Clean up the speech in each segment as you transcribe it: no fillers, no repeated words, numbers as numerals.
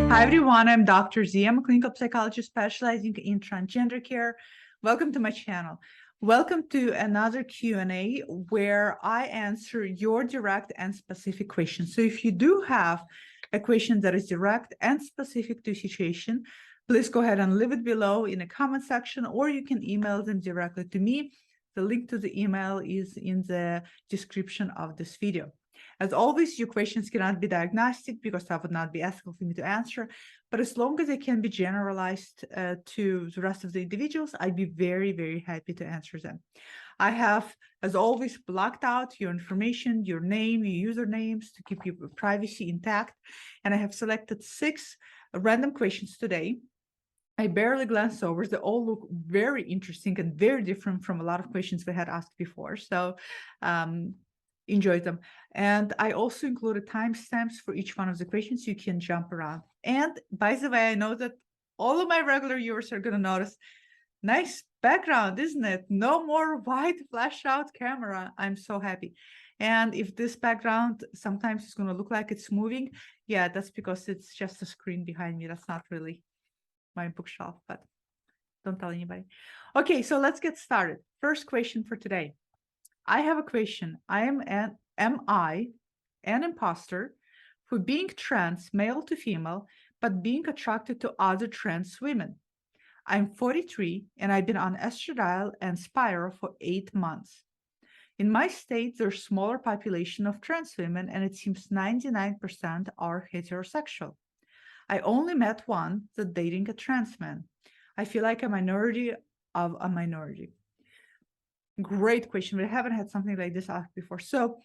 Hi, everyone. I'm Dr. Z. I'm a clinical psychologist specializing in transgender care. Welcome to my channel. Welcome to another Q&A where I answer your direct and specific questions. So if you do have a question that is direct and specific to situation, please go ahead and leave it below in the comment section, or you can email them directly to me. The link to the email is in the description of this video. As always, your questions cannot be diagnostic because that would not be ethical for me to answer. But as long as they can be generalized to the rest of the individuals, I'd be very, very happy to answer them. I have, as always, blocked out your information, your name, your usernames to keep your privacy intact. And I have selected 6 random questions today. I barely glanced over. They all look very interesting and very different from a lot of questions we had asked before. So enjoy them. And I also included timestamps for each one of the questions. You can jump around. And by the way, I know that all of my regular viewers are going to notice, nice background, isn't it? No more white flash out camera. I'm so happy. And if this background sometimes is going to look like it's moving, yeah, that's because it's just a screen behind me. That's not really my bookshelf, but don't tell anybody. Okay, so let's get started. First question for today. I have a question. Am I an imposter for being trans, male to female, but being attracted to other trans women? I'm 43 and I've been on estradiol and Spiro for 8 months. In my state, there's smaller population of trans women and it seems 99% are heterosexual. I only met one that's dating a trans man. I feel like a minority of a minority. Great question. We haven't had something like this asked before. So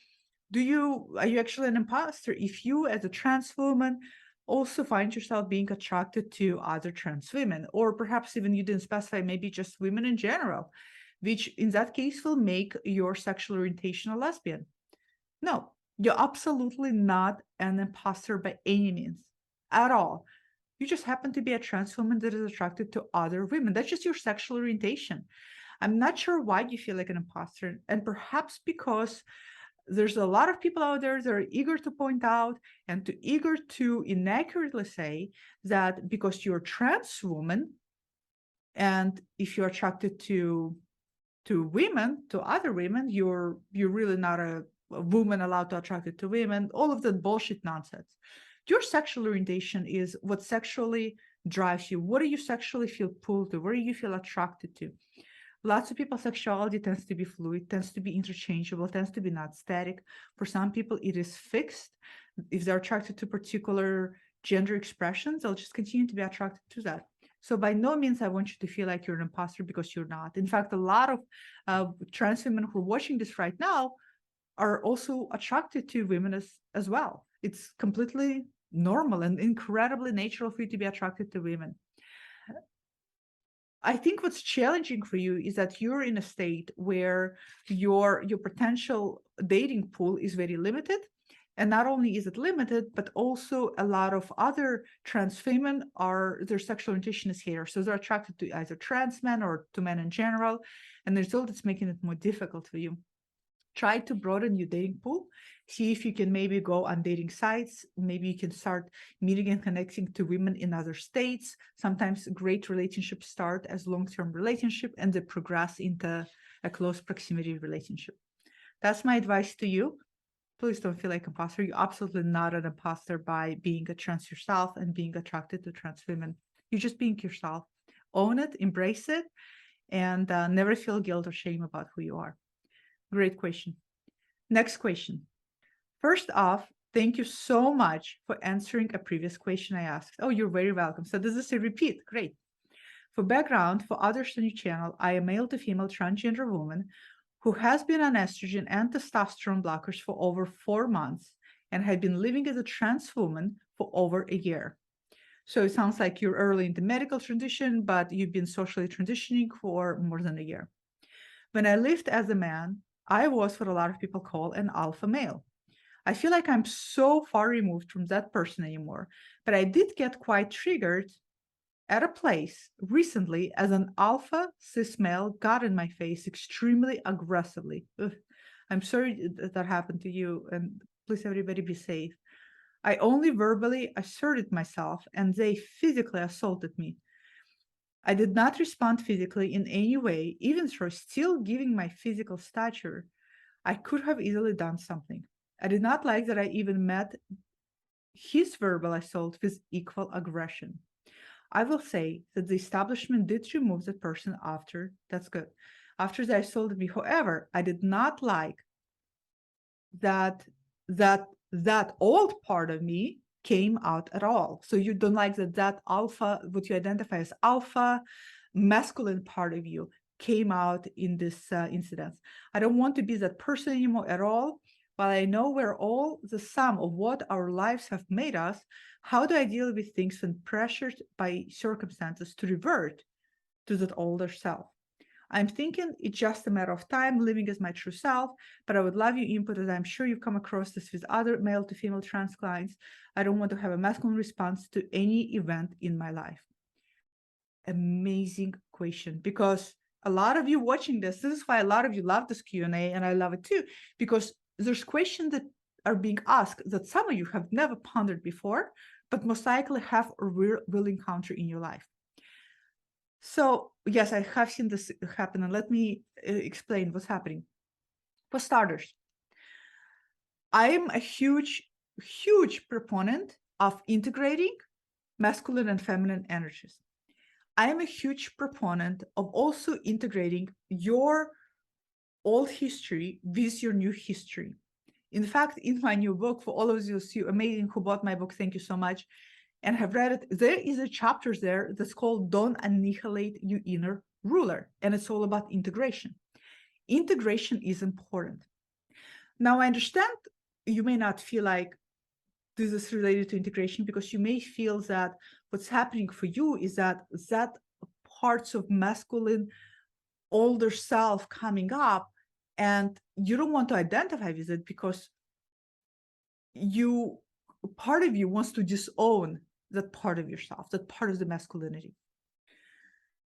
are you actually an imposter if you as a trans woman also find yourself being attracted to other trans women, or perhaps even you didn't specify, maybe just women in general, which in that case will make your sexual orientation a lesbian? No, you're absolutely not an imposter by any means at all. You just happen to be a trans woman that is attracted to other women. That's just your sexual orientation. I'm not sure why you feel like an imposter, and perhaps because there's a lot of people out there that are eager to point out and eager to inaccurately say that because you're a trans woman, and if you're attracted to women, to other women, you're really not a woman allowed to attracted to women. All of that bullshit nonsense. Your sexual orientation is what sexually drives you. What do you sexually feel pulled to? Where do you feel attracted to? Lots of people's sexuality tends to be fluid, tends to be interchangeable, tends to be not static. For some people, it is fixed. If they're attracted to particular gender expressions, they'll just continue to be attracted to that. So by no means I want you to feel like you're an imposter, because you're not. In fact, a lot of trans women who are watching this right now are also attracted to women as well. It's completely normal and incredibly natural for you to be attracted to women. I think what's challenging for you is that you're in a state where your potential dating pool is very limited. And not only is it limited, but also a lot of other trans women their sexual orientation is here. So they're attracted to either trans men or to men in general. And the result is making it more difficult for you. Try to broaden your dating pool. See if you can maybe go on dating sites. Maybe you can start meeting and connecting to women in other states. Sometimes great relationships start as long-term relationship and they progress into a close proximity relationship. That's my advice to you. Please don't feel like an imposter. You're absolutely not an imposter by being a trans yourself and being attracted to trans women. You're just being yourself. Own it, embrace it, and never feel guilt or shame about who you are. Great question. Next question. First off, thank you so much for answering a previous question I asked. Oh, you're very welcome. So this is a repeat. Great. For background, for others on your channel, I am a male to female transgender woman who has been on estrogen and testosterone blockers for over 4 months and had been living as a trans woman for over a year. So it sounds like you're early in the medical transition, but you've been socially transitioning for more than a year. When I lived as a man, I was what a lot of people call an alpha male. I feel like I'm so far removed from that person anymore, but I did get quite triggered at a place recently as an alpha cis male got in my face extremely aggressively. Ugh. I'm sorry that happened to you, and please everybody be safe. I only verbally asserted myself and they physically assaulted me. I did not respond physically in any way, even though still giving my physical stature. I could have easily done something. I did not like that I even met his verbal assault with equal aggression. I will say that the establishment did remove the person after. That's good. After they assaulted me. However, I did not like that that old part of me came out at all. So you don't like that alpha, what you identify as alpha, masculine part of you came out in this incident. I don't want to be that person anymore at all. While I know we're all the sum of what our lives have made us, how do I deal with things when pressured by circumstances to revert to that older self? I'm thinking it's just a matter of time living as my true self, but I would love your input as I'm sure you've come across this with other male to female trans clients. I don't want to have a masculine response to any event in my life. Amazing question, because a lot of you watching this is why a lot of you love this Q&A, and I love it too, because there's questions that are being asked that some of you have never pondered before, but most likely have or will encounter in your life. So yes, I have seen this happen, and let me explain what's happening. For starters, I am a huge proponent of integrating masculine and feminine energies. I am a huge proponent of also integrating your old history with your new history. In fact, in my new book, for all of you amazing who bought my book, thank you so much, and have read it, there is a chapter there that's called Don't Annihilate Your Inner Ruler, and it's all about integration. Integration is important. Now, I understand you may not feel like this is related to integration because you may feel that what's happening for you is that parts of masculine older self coming up, and you don't want to identify with it because part of you wants to disown that part of yourself, that part of the masculinity.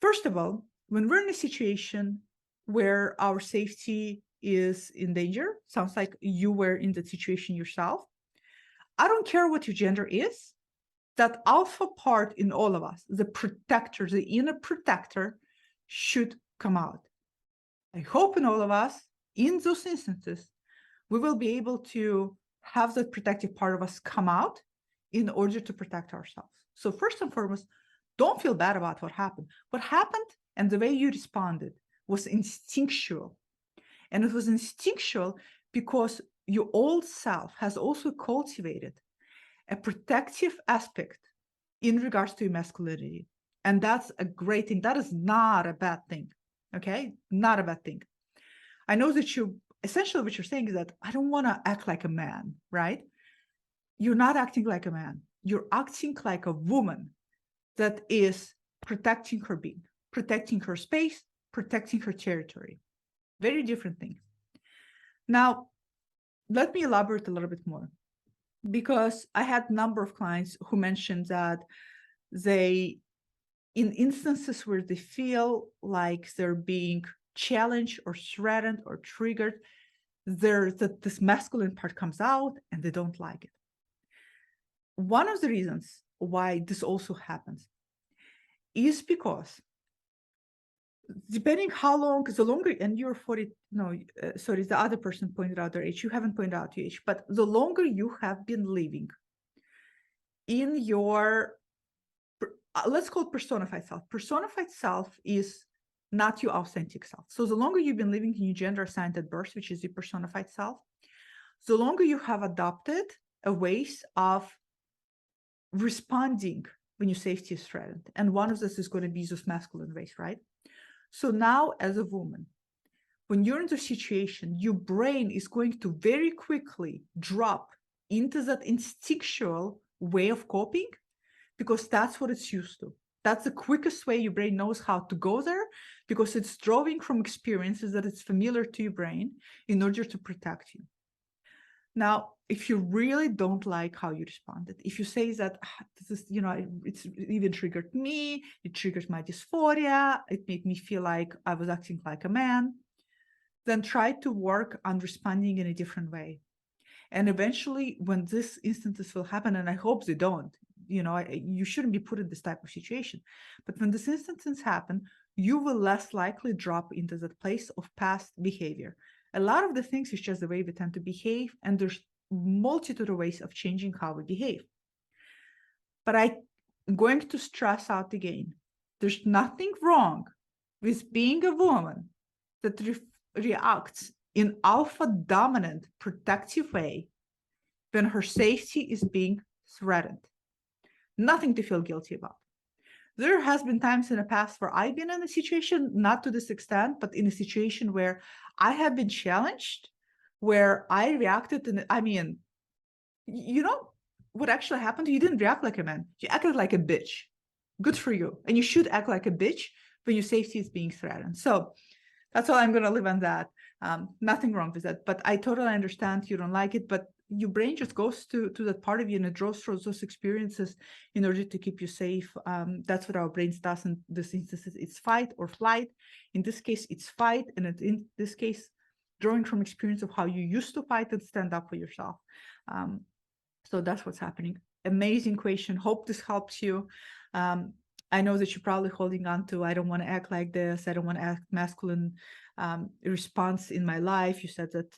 First of all, when we're in a situation where our safety is in danger, sounds like you were in that situation yourself, I don't care what your gender is, that alpha part in all of us, the protector, the inner protector, should come out. I hope in all of us, in those instances, we will be able to have that protective part of us come out in order to protect ourselves. So first and foremost, don't feel bad about what happened. What happened and the way you responded was instinctual. And it was instinctual because your old self has also cultivated a protective aspect in regards to your masculinity. And that's a great thing. That is not a bad thing. Okay? Not a bad thing. I know that essentially what you're saying is that I don't want to act like a man, right? You're not acting like a man. You're acting like a woman that is protecting her being, protecting her space, protecting her territory. Very different things. Now, let me elaborate a little bit more, because I had a number of clients who mentioned that they, in instances where they feel like they're being challenged or threatened or triggered, this masculine part comes out and they don't like it. One of the reasons why this also happens is because depending how long, the longer, and you're 40, no, sorry, the other person pointed out their age, you haven't pointed out your age, but the longer you have been living in your, let's call it personified self. Personified self is not your authentic self. So the longer you've been living in your gender assigned at birth, which is your personified self, the longer you have adopted a ways of responding when your safety is threatened. And one of this is going to be those masculine ways, right? So now as a woman, when you're in the situation, your brain is going to very quickly drop into that instinctual way of coping, because that's what it's used to. That's the quickest way your brain knows how to go there, because it's drawing from experiences that it's familiar to your brain in order to protect you. Now, if you really don't like how you responded, if you say that this is, it's even triggered me, it triggers my dysphoria, it made me feel like I was acting like a man, then try to work on responding in a different way. And eventually, when these instances will happen, and I hope they don't, you shouldn't be put in this type of situation. But when these instances happen, you will less likely drop into that place of past behavior. A lot of the things is just the way we tend to behave, and there's multitude of ways of changing how we behave. But I'm going to stress out again, there's nothing wrong with being a woman that reacts in alpha dominant protective way when her safety is being threatened. Nothing to feel guilty about. There has been times in the past where I've been in a situation, not to this extent, but in a situation where I have been challenged, where I reacted what actually happened? You didn't react like a man. You acted like a bitch. Good for you. And you should act like a bitch when your safety is being threatened. So that's all I'm going to leave on that. Nothing wrong with that. But I totally understand you don't like it, but your brain just goes to that part of you and it draws towards those experiences in order to keep you safe. That's what our brains does in this instance. It's fight or flight. In this case, it's fight. And in this case, drawing from experience of how you used to fight and stand up for yourself. So that's what's happening. Amazing question. Hope this helps you. I know that you're probably holding on to, I don't want to act like this. I don't want to act masculine response in my life. You said that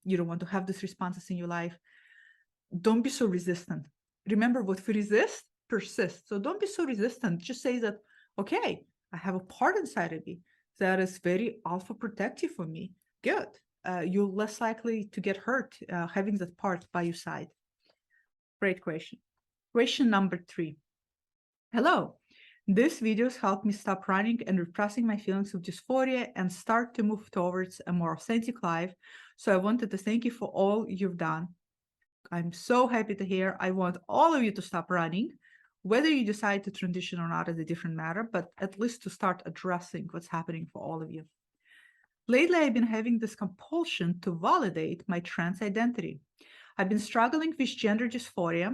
you don't want to have these responses in your life. Don't be so resistant. Remember, what we resist persists. So don't be so resistant. Just say that, okay, I have a part inside of me that is very alpha protective for me. Good. You're less likely to get hurt having that part by your side. Great question. Question number 3. Hello. These videos helped me stop running and repressing my feelings of dysphoria and start to move towards a more authentic life. So I wanted to thank you for all you've done. I'm so happy to hear. I want all of you to stop running. Whether you decide to transition or not is a different matter, but at least to start addressing what's happening for all of you. Lately, I've been having this compulsion to validate my trans identity. I've been struggling with gender dysphoria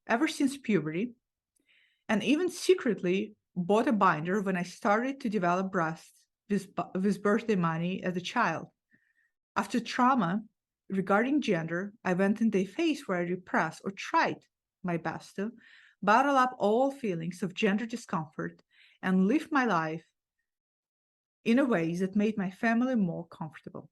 ever since puberty, and even secretly bought a binder when I started to develop breasts with birthday money as a child. After trauma regarding gender, I went into a phase where I repressed or tried my best to bottle up all feelings of gender discomfort and live my life in a way that made my family more comfortable.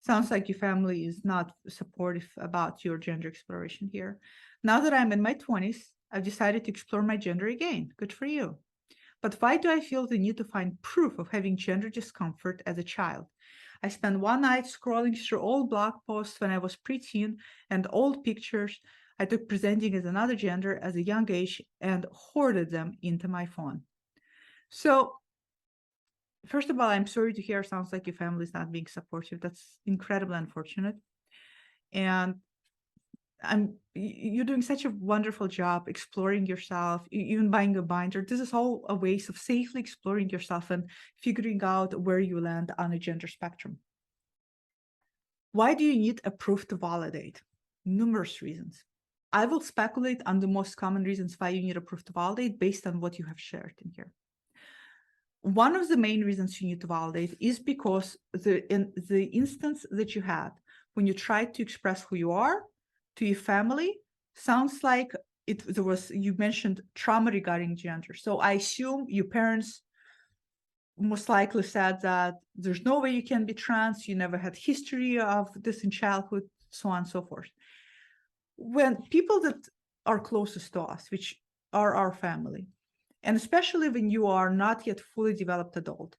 Sounds like your family is not supportive about your gender exploration here. Now that I'm in my 20s, I've decided to explore my gender again. Good for you. But why do I feel the need to find proof of having gender discomfort as a child? I spent one night scrolling through old blog posts when I was preteen and old pictures I took presenting as another gender as a young age and hoarded them into my phone. So, first of all, I'm sorry to hear. Sounds like your family is not being supportive. That's incredibly unfortunate. And you're doing such a wonderful job exploring yourself, even buying a binder. This is all a ways of safely exploring yourself and figuring out where you land on a gender spectrum. Why do you need a proof to validate? Numerous reasons. I will speculate on the most common reasons why you need a proof to validate based on what you have shared in here. One of the main reasons you need to validate is because in the instance that you had when you tried to express who you are to your family sounds like you mentioned trauma regarding gender. So I assume your parents most likely said that there's no way you can be trans, you never had history of this in childhood, so on and so forth. When people that are closest to us, which are our family, and especially when you are not yet fully developed adult,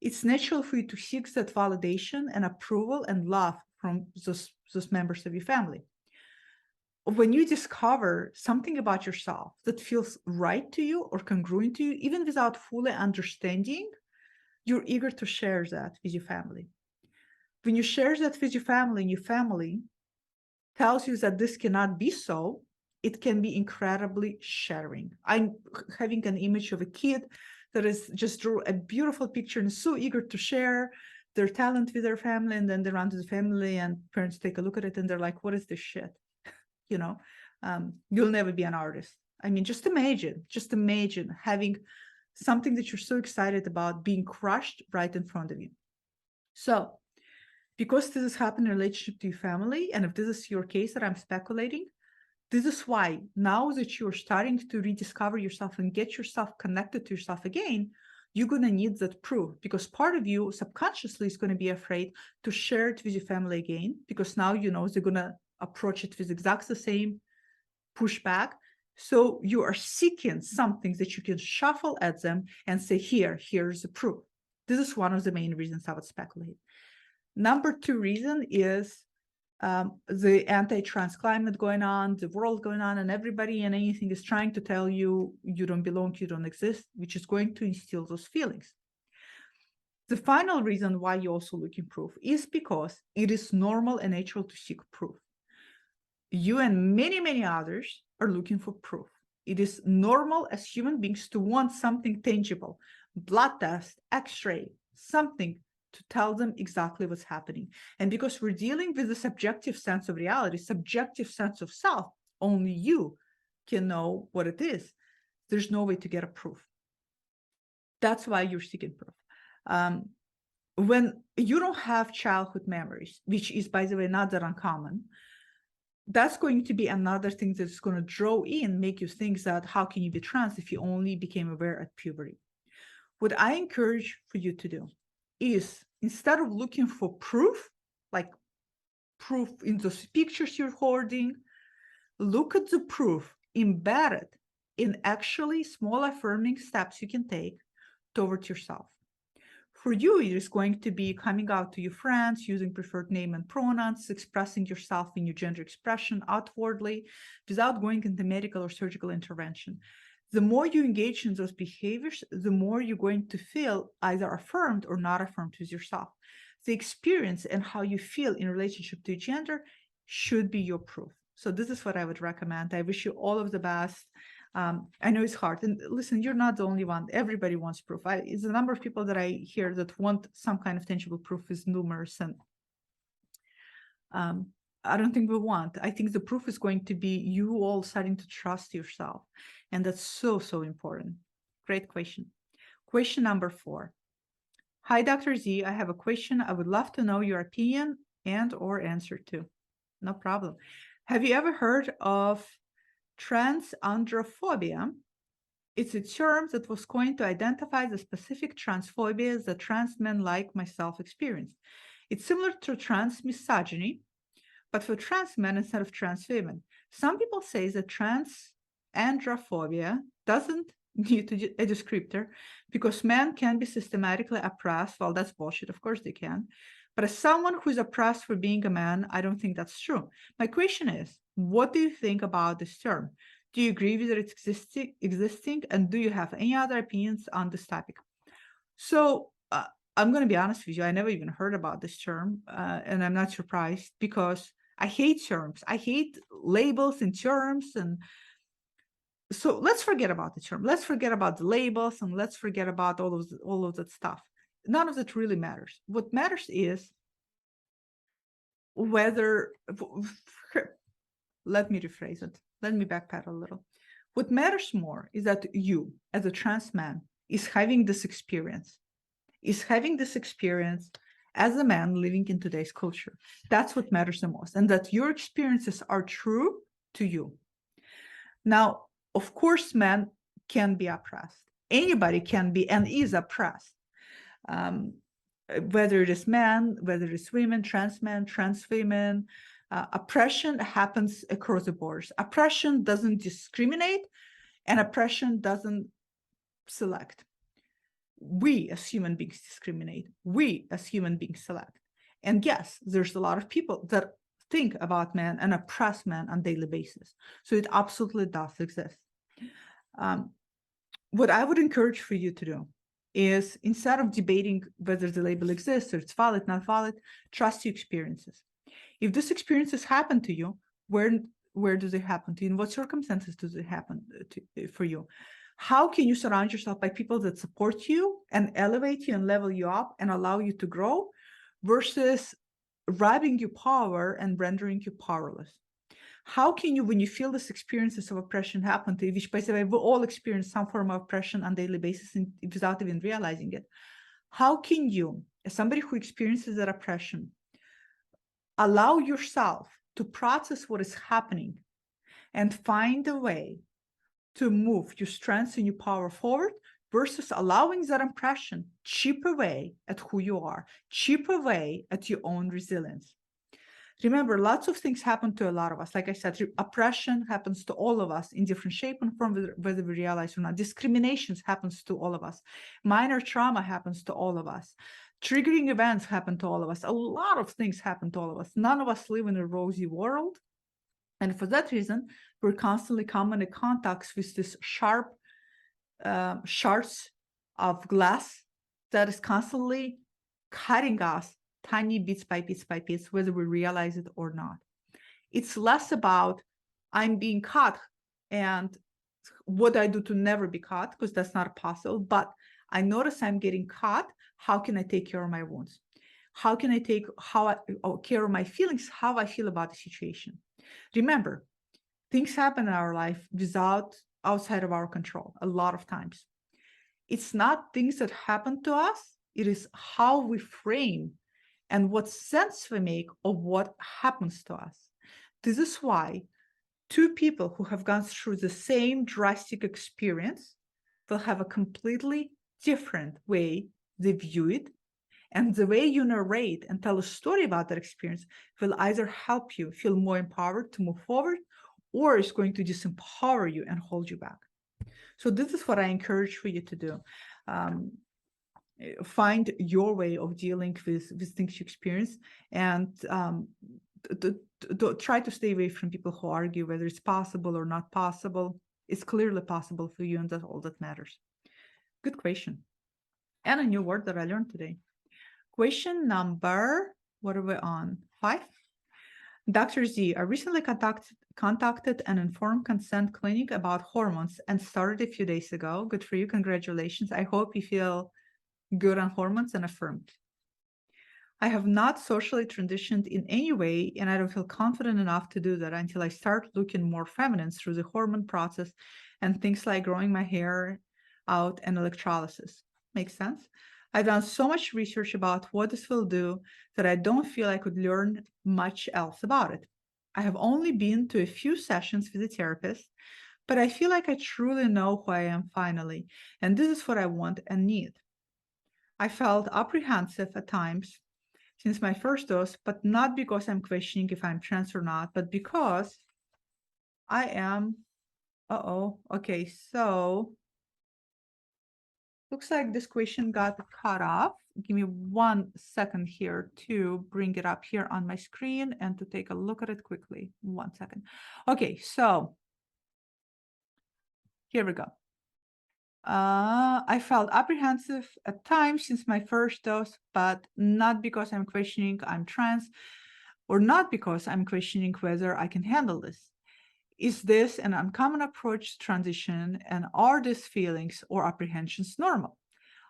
it's natural for you to seek that validation and approval and love from those members of your family. When you discover something about yourself that feels right to you or congruent to you, even without fully understanding, you're eager to share that with your family. When you share that with your family and your family tells you that this cannot be so, it can be incredibly shattering. I'm having an image of a kid that is just drew a beautiful picture and is so eager to share their talent with their family, and then they run to the family and parents take a look at it and they're like, what is this shit? You'll never be an artist. I mean, just imagine having something that you're so excited about being crushed right in front of you. So Because this is happening in relationship to your family, and if this is your case that I'm speculating, this is why now that you're starting to rediscover yourself and get yourself connected to yourself again, you're going to need that proof, because part of you subconsciously is going to be afraid to share it with your family again, because now you know they're going to approach it with exactly the same pushback. So you are seeking something that you can shuffle at them and say, here's the proof. This is one of the main reasons I would speculate. Number two reason is the anti-trans climate going on, the world going on, and everybody and anything is trying to tell you you don't belong, you don't exist, which is going to instill those feelings. The final reason why you're also looking proof is because it is normal and natural to seek proof. You and many, many others are looking for proof. It is normal as human beings to want something tangible, blood test, x-ray, something to tell them exactly what's happening. And because we're dealing with a subjective sense of reality, subjective sense of self, only you can know what it is. There's no way to get a proof. That's why you're seeking proof. When you don't have childhood memories, which is, by the way, not that uncommon, that's going to be another thing that's going to draw in, make you think that how can you be trans if you only became aware at puberty? What I encourage for you to do is, instead of looking for proof, like proof in those pictures you're hoarding, look at the proof embedded in actually small affirming steps you can take towards yourself. For you, it is going to be coming out to your friends, using preferred name and pronouns, expressing yourself in your gender expression outwardly without going into medical or surgical intervention. The more you engage in those behaviors, the more you're going to feel either affirmed or not affirmed with yourself. The experience and how you feel in relationship to gender should be your proof. So this is what I would recommend. I wish you all of the best. I know it's hard. And listen, you're not the only one. Everybody wants proof. It's the number of people that I hear that want some kind of tangible proof is numerous. And I don't think we want. I think the proof is going to be you all starting to trust yourself. And that's so, so important. Great question. Question number 4. Hi, Dr. Z. I have a question. I would love to know your opinion and or answer to. No problem. Have you ever heard of Transandrophobia? It's a term that was coined to identify the specific transphobias that trans men like myself experience. It's similar to trans misogyny, but for trans men instead of trans women. Some people say that transandrophobia doesn't need a descriptor because men can be systematically oppressed. Well, that's bullshit. Of course they can. But as someone who's oppressed for being a man, I don't think that's true. My question is, what do you think about this term? Do you agree with it existing? And do you have any other opinions on this topic? So I'm going to be honest with you. I never even heard about this term, and I'm not surprised because I hate terms. I hate labels and terms. And so let's forget about the term. Let's forget about the labels, and let's forget about all of that stuff. None of that really matters. What matters is whether, let me rephrase it. Let me backpedal a little. What matters more is that you, as a trans man, is having this experience as a man living in today's culture. That's what matters the most, and that your experiences are true to you. Now, of course, men can be oppressed. Anybody can be and is oppressed. Whether it is men, whether it is women, trans men, trans women, oppression happens across the borders. Oppression doesn't discriminate, and oppression doesn't select. We as human beings discriminate. We as human beings select. And yes, there's a lot of people that think about men and oppress men on a daily basis. So it absolutely does exist. What I would encourage for you to do is, instead of debating whether the label exists or it's valid, not valid, trust your experiences. If these experiences happen to you, where do they happen to you? In what circumstances do they happen for you? How can you surround yourself by people that support you and elevate you and level you up and allow you to grow, versus robbing you power and rendering you powerless? How can you, when you feel these experiences of oppression happen to you, which, by the way, we all experience some form of oppression on a daily basis without even realizing it, how can you, as somebody who experiences that oppression, Allow yourself to process what is happening and find a way to move your strengths and your power forward versus allowing that impression chip away at who you are, chip away at your own resilience. Remember, lots of things happen to a lot of us. Like I said, oppression happens to all of us in different shape and form, whether we realize or not. Discriminations happens to all of us. Minor trauma happens to all of us. Triggering events happen to all of us. A lot of things happen to all of us. None of us live in a rosy world. And for that reason, we're constantly coming in contact with this sharp shards of glass that is constantly cutting us tiny bits by bits by bits, whether we realize it or not. It's less about I'm being caught and what I do to never be caught, because that's not possible. But I notice I'm getting caught. How can I take care of my wounds? How can I take care of my feelings, how I feel about the situation? Remember, things happen in our life outside of our control a lot of times. It's not things that happen to us. It is how we frame and what sense we make of what happens to us. This is why two people who have gone through the same drastic experience will have a completely different way they view it. And the way you narrate and tell a story about that experience will either help you feel more empowered to move forward, or it's going to disempower you and hold you back. So this is what I encourage for you to do. Find your way of dealing with things you experience, and try to stay away from people who argue whether it's possible or not possible. It's clearly possible for you, and that's all that matters. Good question. And a new word that I learned today. Question number, what are we on? 5? Dr. Z, I recently contacted an informed consent clinic about hormones and started a few days ago. Good for you. Congratulations. I hope you feel good on hormones and affirmed. I have not socially transitioned in any way, and I don't feel confident enough to do that until I start looking more feminine through the hormone process and things like growing my hair out and electrolysis. Makes sense? I've done so much research about what this will do that I don't feel I could learn much else about it. I have only been to a few sessions with a therapist, but I feel like I truly know who I am finally, and this is what I want and need. I felt apprehensive at times since my first dose, but not because I'm questioning if I'm trans or not, but because I am, okay, so looks like this question got cut off. Give me 1 second here to bring it up here on my screen and to take a look at it quickly. 1 second. Okay, so here we go. I felt apprehensive at times since my first dose, but not because I'm questioning I'm trans, or not because I'm questioning whether I can handle this. Is this an uncommon approach to transition, and are these feelings or apprehensions normal?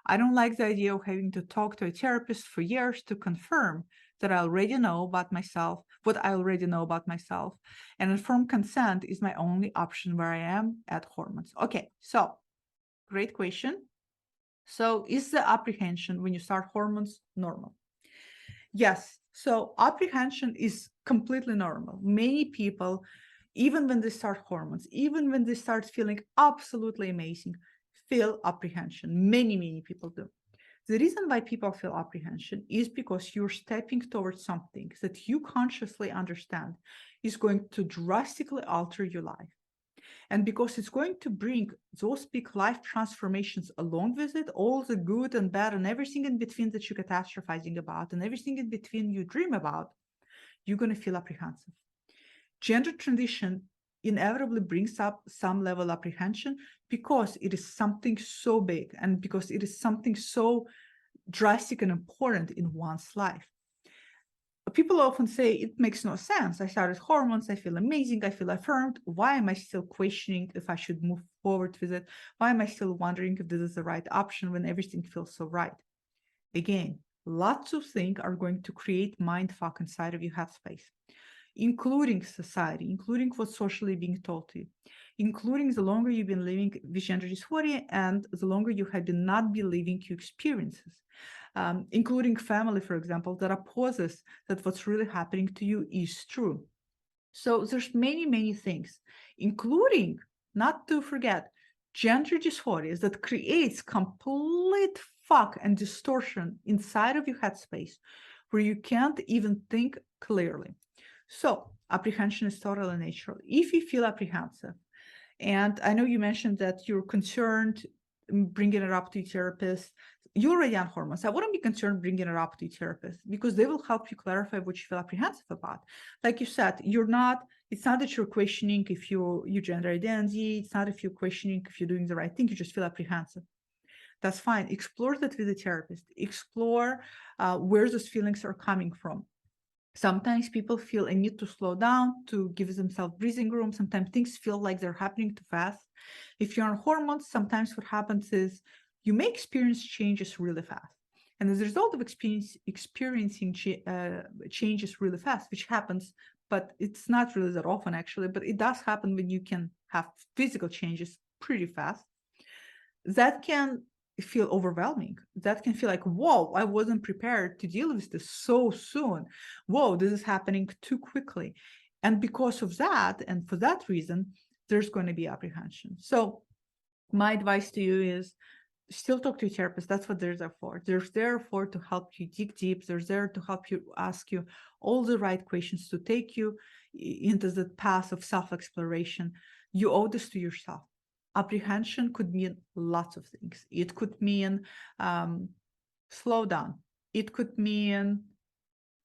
I don't like the idea of having to talk to a therapist for years to confirm that I already know about myself, what I already know about myself, and informed consent is my only option where I am at hormones. Okay, so great question. So is the apprehension when you start hormones normal? Yes. So apprehension is completely normal. Many people, even when they start hormones, even when they start feeling absolutely amazing, feel apprehension. Many people do. The reason why people feel apprehension is because you're stepping towards something that you consciously understand is going to drastically alter your life. And because it's going to bring those big life transformations along with it, all the good and bad and everything in between that you're catastrophizing about and everything in between you dream about, you're going to feel apprehensive. Gender transition inevitably brings up some level of apprehension because it is something so big and because it is something so drastic and important in one's life. People often say it makes no sense. I started hormones, I feel amazing, I feel affirmed. Why am I still questioning if I should move forward with it? Why am I still wondering if this is the right option when everything feels so right? Again, lots of things are going to create mindfuck inside of your headspace, including society, including what's socially being told to you, including the longer you've been living with gender dysphoria and the longer you have been not believing your experiences. including family, for example, that opposes that what's really happening to you is true. So there's many, many things, including, not to forget, gender dysphorias that creates complete fuck and distortion inside of your headspace where you can't even think clearly. So apprehension is totally natural. If you feel apprehensive, and I know you mentioned that you're concerned bringing it up to your therapist. You're already on hormones. I wouldn't be concerned bringing it up to your therapist because they will help you clarify what you feel apprehensive about. Like you said, it's not that you're questioning if your gender identity. It's not if you're questioning if you're doing the right thing. You just feel apprehensive. That's fine. Explore that with a therapist. Explore where those feelings are coming from. Sometimes people feel a need to slow down, to give themselves breathing room. Sometimes things feel like they're happening too fast. If you're on hormones, sometimes what happens is you may experience changes really fast. And as a result of experiencing changes really fast, which happens, but it's not really that often actually, but it does happen when you can have physical changes pretty fast. That can feel overwhelming. That can feel like, whoa, I wasn't prepared to deal with this so soon. Whoa, this is happening too quickly. And because of that, and for that reason, there's going to be apprehension. So my advice to you is still talk to your therapist. That's what they're there for. They're there for to help you dig deep. They're there to help you ask you all the right questions to take you into the path of self-exploration. You owe this to yourself. Apprehension could mean lots of things. It could mean slow down. It could mean,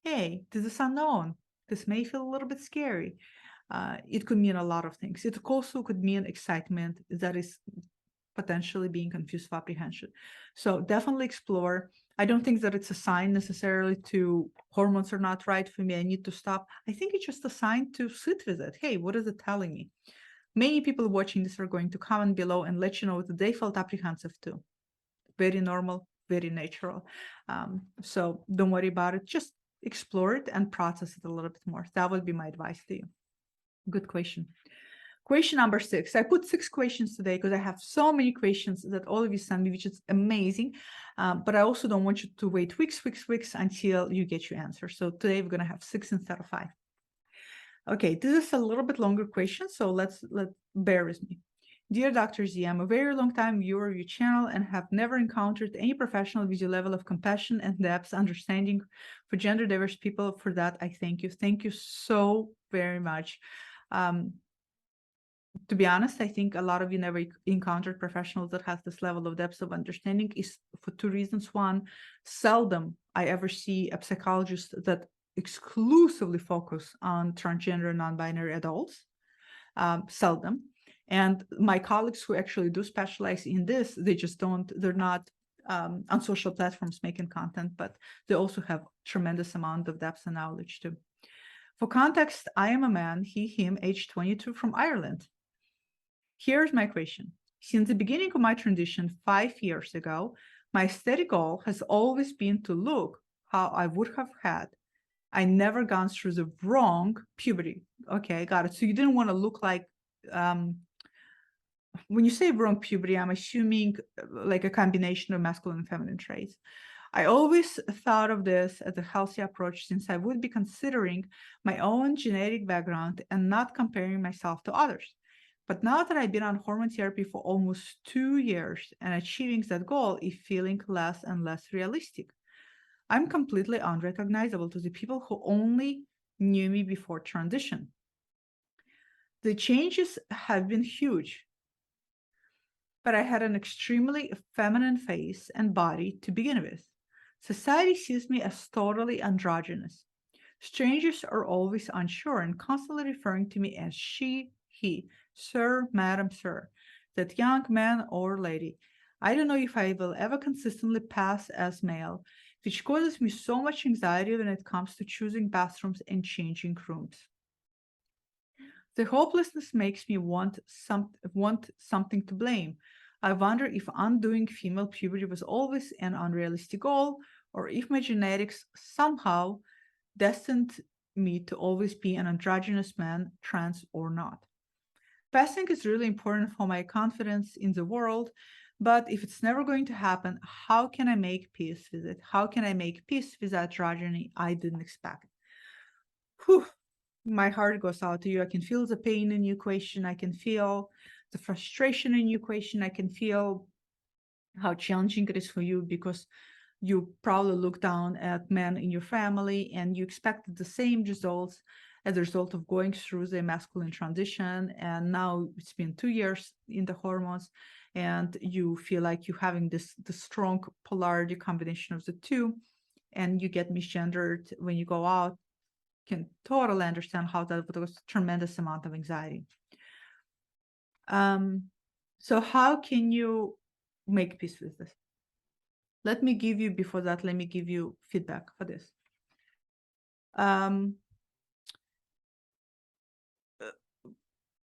hey, this is unknown. This may feel a little bit scary. It could mean a lot of things. It also could mean excitement that is potentially being confused with apprehension. So definitely explore. I don't think that it's a sign necessarily to hormones are not right for me. I need to stop. I think it's just a sign to sit with it. Hey, what is it telling me? Many people watching this are going to comment below and let you know that they felt apprehensive too. Very normal, very natural. So don't worry about it. Just explore it and process it a little bit more. That would be my advice to you. Good question. Question number 6. I put 6 questions today because I have so many questions that all of you send me, which is amazing. But I also don't want you to wait weeks until you get your answer. So today we're going to have 6 instead of 5. Okay, this is a little bit longer question, so let's bear with me. Dear Dr. Z, I'm a very long time viewer of your channel and have never encountered any professional with your level of compassion and depth understanding for gender diverse people. For that, I thank you. Thank you so very much. To be honest, I think a lot of you never encountered professionals that have this level of depth of understanding is for 2 reasons. One, seldom I ever see a psychologist that exclusively focus on transgender and non-binary adults, seldom. And my colleagues who actually do specialize in this, they're not on social platforms making content, but they also have tremendous amount of depth and knowledge too. For context, I am a man, he, him, age 22 from Ireland. Here's my question. Since the beginning of my transition 5 years ago, my steady goal has always been to look how I would have had I never gone through the wrong puberty. Okay, got it. So you didn't want to look like, when you say wrong puberty, I'm assuming like a combination of masculine and feminine traits. I always thought of this as a healthy approach since I would be considering my own genetic background and not comparing myself to others. But now that I've been on hormone therapy for almost 2 years and achieving that goal is feeling less and less realistic. I'm completely unrecognizable to the people who only knew me before transition. The changes have been huge, but I had an extremely feminine face and body to begin with. Society sees me as totally androgynous. Strangers are always unsure and constantly referring to me as she, he, sir, madam, sir, that young man or lady. I don't know if I will ever consistently pass as male, which causes me so much anxiety when it comes to choosing bathrooms and changing rooms. The hopelessness makes me want something to blame. I wonder if undoing female puberty was always an unrealistic goal, or if my genetics somehow destined me to always be an androgynous man, trans or not. Passing is really important for my confidence in the world, But if it's never going to happen, how can I make peace with it? How can I make peace with that tragedy I didn't expect? Whew, my heart goes out to you. I can feel the pain in your question. I can feel the frustration in your question. I can feel how challenging it is for you, because you probably look down at men in your family and you expected the same results as a result of going through the masculine transition. And now it's been 2 years in the hormones, and you feel like you're having the strong polarity combination of the two, and you get misgendered when you go out. Can totally understand how that would cause tremendous amount of anxiety. So how can you make peace with this? Let me give you, before that, let me give you feedback for this.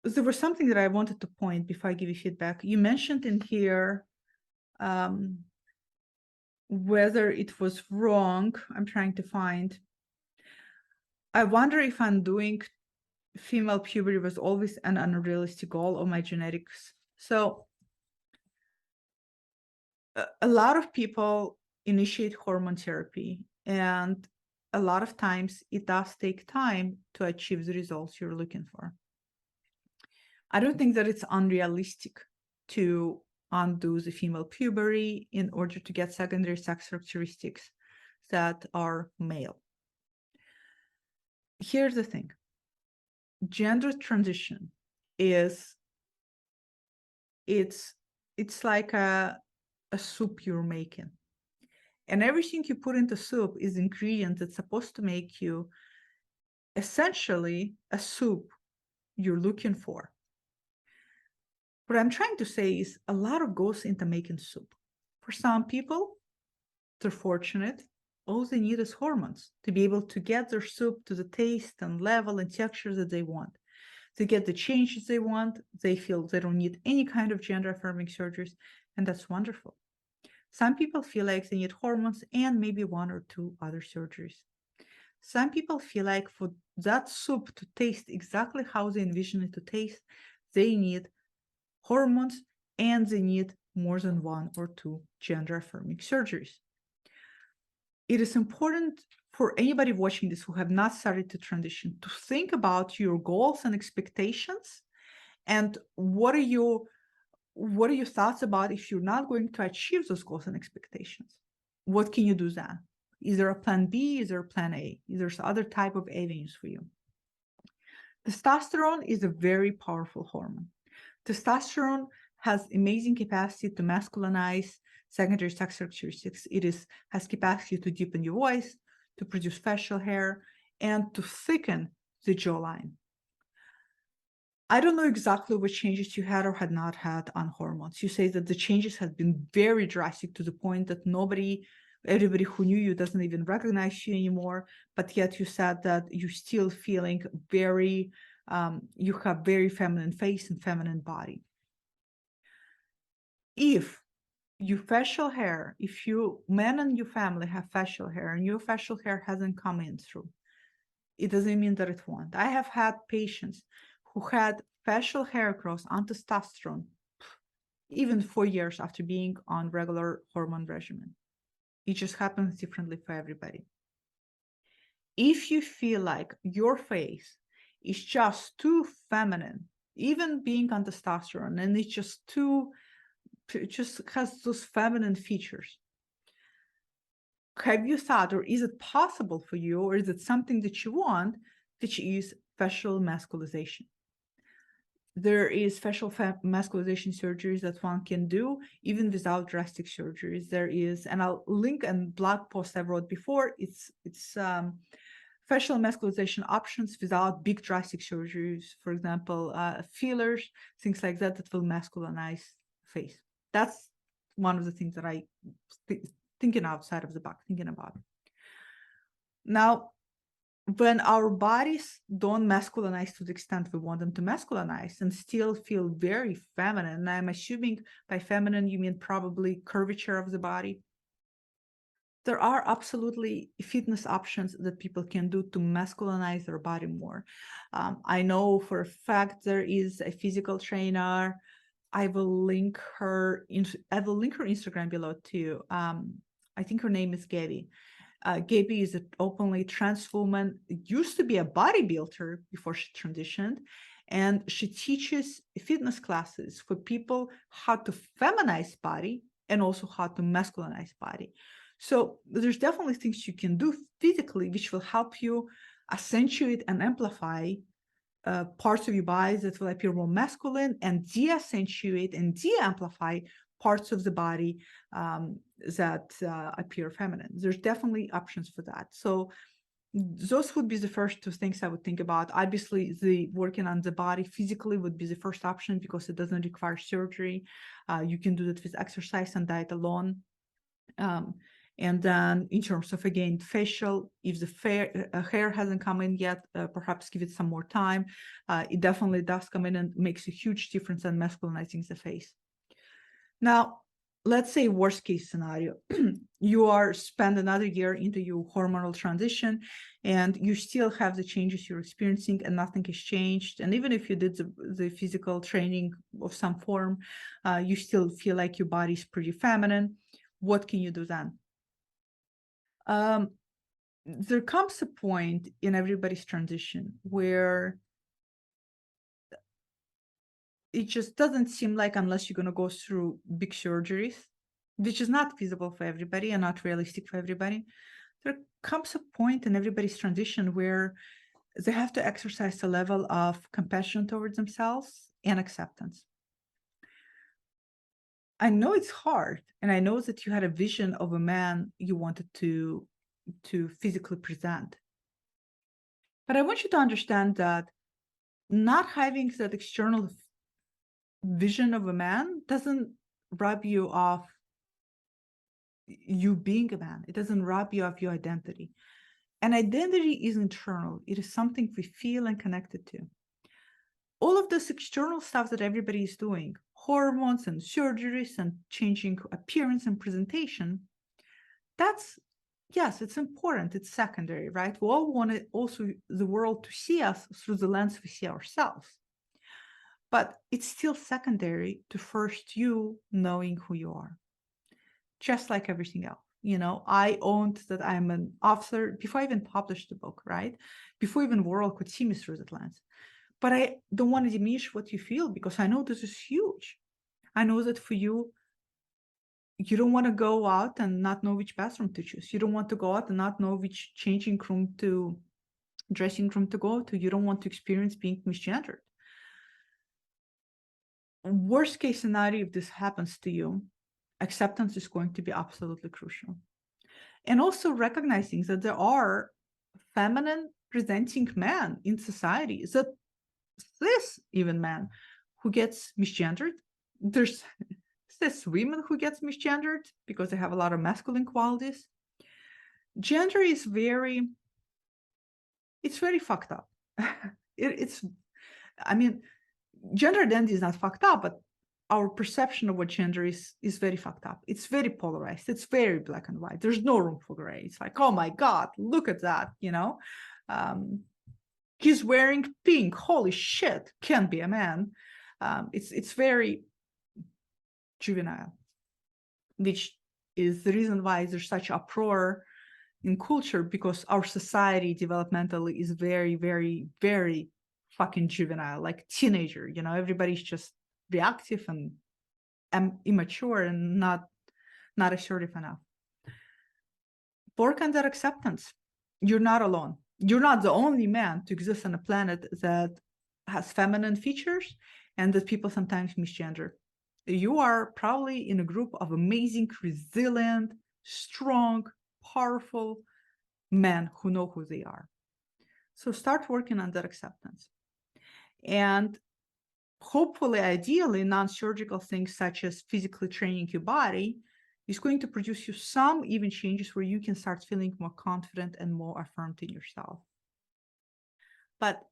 There was something that I wanted to point before I give you feedback. You mentioned in here whether it was wrong. I'm trying to find. I wonder if undoing female puberty was always an unrealistic goal of my genetics. So a lot of people initiate hormone therapy, and a lot of times it does take time to achieve the results you're looking for. I don't think that it's unrealistic to undo the female puberty in order to get secondary sex characteristics that are male. Here's the thing. Gender transition is, it's like a soup you're making. And everything you put into soup is ingredient that's supposed to make you essentially a soup you're looking for. What I'm trying to say is a lot of goes into making soup. For some people, they're fortunate. All they need is hormones to be able to get their soup to the taste and level and texture that they want. To get the changes they want, they feel they don't need any kind of gender affirming surgeries, and that's wonderful. Some people feel like they need hormones and maybe one or two other surgeries. Some people feel like for that soup to taste exactly how they envision it to taste, they need hormones and they need more than one or two gender affirming surgeries. It is important for anybody watching this who have not started to transition to think about your goals and expectations, and what are your thoughts about if you're not going to achieve those goals and expectations? What can you do then? Is there a plan B? Is there a plan A? Is there other type of avenues for you? Testosterone is a very powerful hormone. Testosterone has amazing capacity to masculinize secondary sex characteristics. It has capacity to deepen your voice, to produce facial hair, and to thicken the jawline. I don't know exactly what changes you had or had not had on hormones. You say that the changes have been very drastic to the point that everybody who knew you doesn't even recognize you anymore, but yet you said that you're still feeling very, you have very feminine face and feminine body. If your facial hair, if you men in your family have facial hair and your facial hair hasn't come in through, it doesn't mean that it won't. I have had patients who had facial hair growth on testosterone even 4 years after being on regular hormone regimen. It just happens differently for everybody. If you feel like your face is just too feminine, even being on testosterone, and it's just too, it just has those feminine features, have you thought, or is it possible for you, or is it something that you want, which is facial masculization? There is facial masculization surgeries that one can do even without drastic surgeries. There is, and I'll link a blog post I wrote before. It's facial masculization options without big drastic surgeries. For example, fillers, things like that, that will masculinize face. That's one of the things that I thinking outside of the box, thinking about. Now, when our bodies don't masculinize to the extent we want them to masculinize and still feel very feminine, and I'm assuming by feminine you mean probably curvature of the body, there are absolutely fitness options that people can do to masculinize their body more. I know for a fact there is a physical trainer I will link her Instagram below too. I think her name is Gabby. Gabby is an openly trans woman, used to be a bodybuilder before she transitioned, and she teaches fitness classes for people how to feminize body and also how to masculinize body. So there's definitely things you can do physically which will help you accentuate and amplify parts of your body that will appear more masculine, and de-accentuate and de-amplify parts of the body that appear feminine. There's definitely options for that. So those would be the first two things I would think about. Obviously, the working on the body physically would be the first option because it doesn't require surgery. You can do that with exercise and diet alone. And then in terms of, again, facial, if the hair hasn't come in yet, perhaps give it some more time. It definitely does come in and makes a huge difference in masculinizing the face. Now, let's say worst case scenario, you are spend another year into your hormonal transition and you still have the changes you're experiencing and nothing has changed. And even if you did the physical training of some form, you still feel like your body's pretty feminine. What can you do then? There comes a point in everybody's transition where it just doesn't seem like, unless you're going to go through big surgeries, which is not feasible for everybody and not realistic for everybody, there comes a point in everybody's transition where they have to exercise a level of compassion towards themselves and acceptance. I know it's hard, and I know that you had a vision of a man you wanted to physically present. But I want you to understand that not having that external vision of a man doesn't rob you of you being a man. It doesn't rob you of your identity. And identity is internal. It is something we feel and connected to. All of this external stuff that everybody is doing, hormones and surgeries and changing appearance and presentation, that's, yes, it's important. It's secondary, right? We all want also the world to see us through the lens we see ourselves. But it's still secondary to first you knowing who you are, just like everything else. You know, I owned that I'm an author before I even published the book, right? Before even the world could see me through that lens. But I don't want to diminish what you feel, because I know this is huge. I know that for you, you don't want to go out and not know which bathroom to choose. You don't want to go out and not know which dressing room to go to. You don't want to experience being misgendered. Worst case scenario, if this happens to you, acceptance is going to be absolutely crucial. And also recognizing that there are feminine presenting men in society, that cis even men who gets misgendered. There's cis women who gets misgendered because they have a lot of masculine qualities. Gender is very fucked up. I mean, gender identity is not fucked up, but our perception of what gender is very fucked up. It's very polarized. It's very black and white. There's no room for gray. It's like, oh my God, look at that, you know? He's wearing pink. Holy shit, can't be a man. It's very juvenile, which is the reason why there's such uproar in culture, because our society developmentally is very, very, very fucking juvenile, like teenager. You know, everybody's just reactive and immature and not assertive enough. Work on that acceptance. You're not alone. You're not the only man to exist on a planet that has feminine features and that people sometimes misgender. You are probably in a group of amazing, resilient, strong, powerful men who know who they are. So start working on that acceptance. And hopefully, ideally, non-surgical things such as physically training your body is going to produce you some even changes where you can start feeling more confident and more affirmed in yourself. But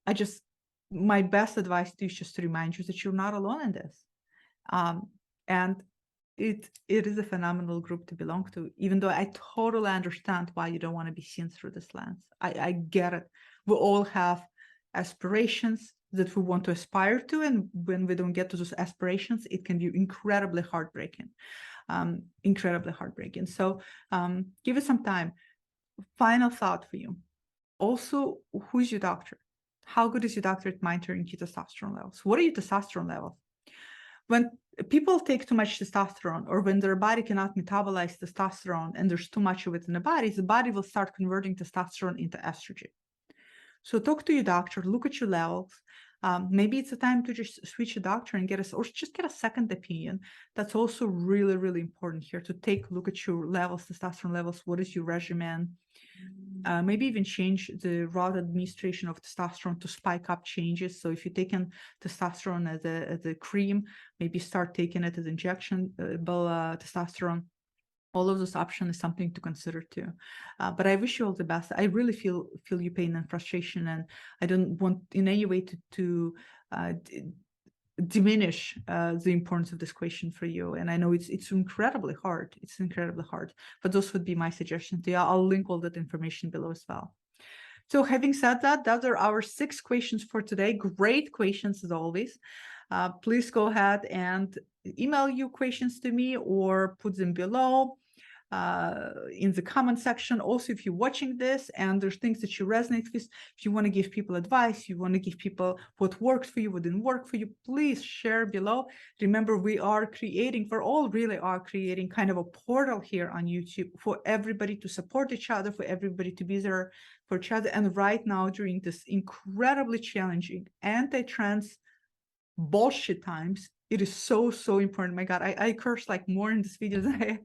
my best advice to you is just to remind you that you're not alone in this. And it is a phenomenal group to belong to, even though I totally understand why you don't want to be seen through this lens. I get it. We all have aspirations that we want to aspire to. And when we don't get to those aspirations, it can be incredibly heartbreaking. So give it some time. Final thought for you. Also, who's your doctor? How good is your doctor at monitoring your testosterone levels? What are your testosterone levels? When people take too much testosterone, or when their body cannot metabolize testosterone and there's too much of it in the body will start converting testosterone into estrogen. So talk to your doctor, look at your levels. Maybe it's a time to just switch a doctor and get a second opinion. That's also really, really important here, to take a look at your levels, testosterone levels. What is your regimen? Maybe even change the route of administration of testosterone to spike up changes. So if you're taking testosterone as a cream, maybe start taking it as injectable testosterone. All of those options is something to consider too. But I wish you all the best. I really feel your pain and frustration, and I don't want in any way to diminish the importance of this question for you. And I know it's incredibly hard. It's incredibly hard. But those would be my suggestions. Yeah, I'll link all that information below as well. So having said that, those are our 6 questions for today. Great questions as always. Please go ahead and email your questions to me or put them below in the comment section. Also, if you're watching this and there's things that you resonate with, if you want to give people advice, you want to give people what works for you, what didn't work for you, please share below. Remember, we all really are creating kind of a portal here on YouTube for everybody to support each other, for everybody to be there for each other. And right now, during this incredibly challenging anti-trans bullshit times, it is so important. My God, I curse like more in this video than I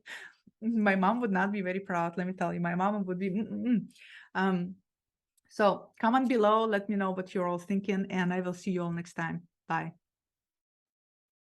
my mom would not be very proud, let me tell you. My mom would be so comment below, let me know what you're all thinking, and I will see you all next time. Bye.